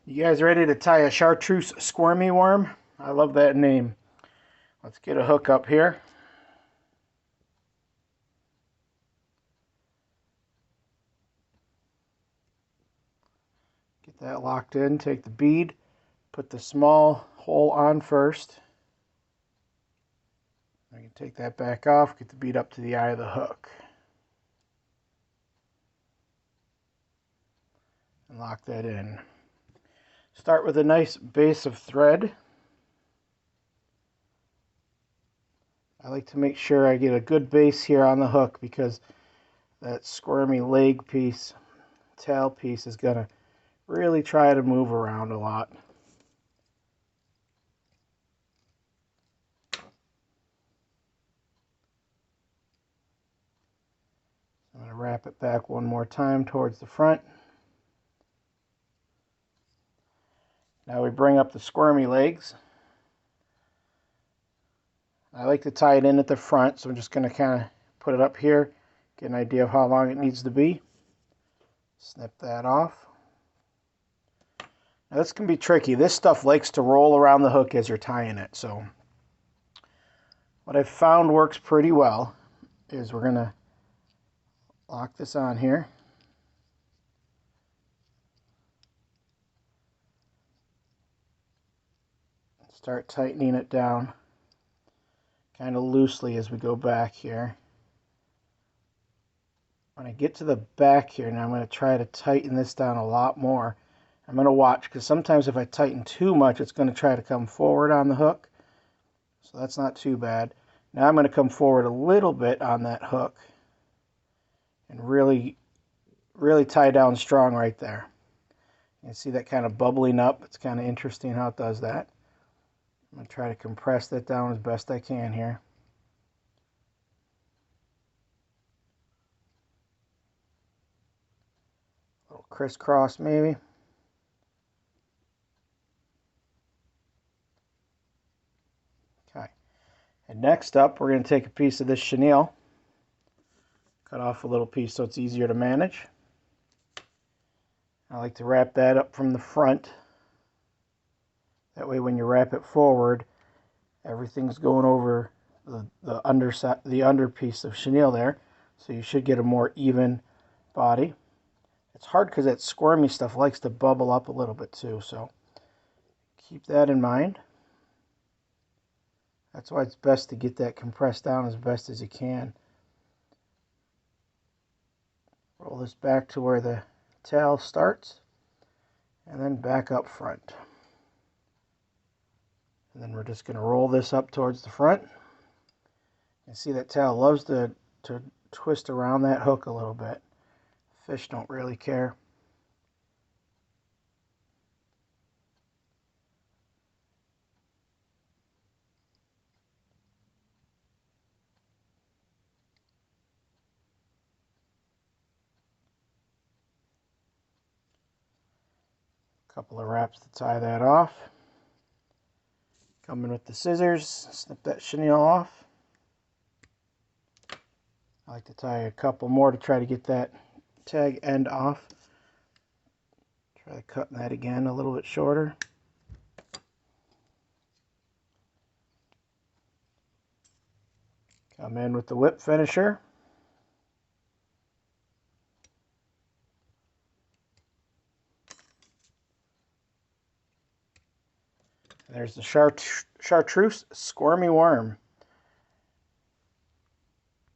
You guys ready to tie a chartreuse squirmy worm? I love that name. Let's get a hook up here. Get that locked in. Take the bead, put the small hole on first. I can take that back off, get the bead up to the eye of the hook. And lock that in. Start with a nice base of thread. I like to make sure I get a good base here on the hook because that squirmy leg piece, tail piece, is going to really try to move around a lot. I'm going to wrap it back one more time towards the front. Now we bring up the squirmy legs. I like to tie it in at the front, so I'm just going to kind of put it up here, get an idea of how long it needs to be. Snip that off. Now this can be tricky. This stuff likes to roll around the hook as you're tying it, so what I've found works pretty well is we're going to lock this on here. Start tightening it down kind of loosely as we go back here. When I get to the back here, now I'm going to try to tighten this down a lot more. I'm going to watch, because sometimes if I tighten too much, it's going to try to come forward on the hook. So that's not too bad. Now I'm going to come forward a little bit on that hook and really tie down strong right there. You can see that kind of bubbling up. It's kind of interesting how it does that. I'm going to try to compress that down as best I can here. A little crisscross maybe. Okay. And next up, we're going to take a piece of this chenille. Cut off a little piece so it's easier to manage. I like to wrap that up from the front. That way when you wrap it forward, everything's going over the under piece of chenille there. So you should get a more even body. It's hard because that squirmy stuff likes to bubble up a little bit too, so keep that in mind. That's why it's best to get that compressed down as best as you can. Roll this back to where the tail starts, and then back up front. And then we're just going to roll this up towards the front. You see that tail loves to twist around that hook a little bit. Fish don't really care. A couple of wraps to tie that off. Come in with the scissors, snip that chenille off. I like to tie a couple more to try to get that tag end off. Try cutting that again a little bit shorter. Come in with the whip finisher. There's the chartreuse squirmy worm.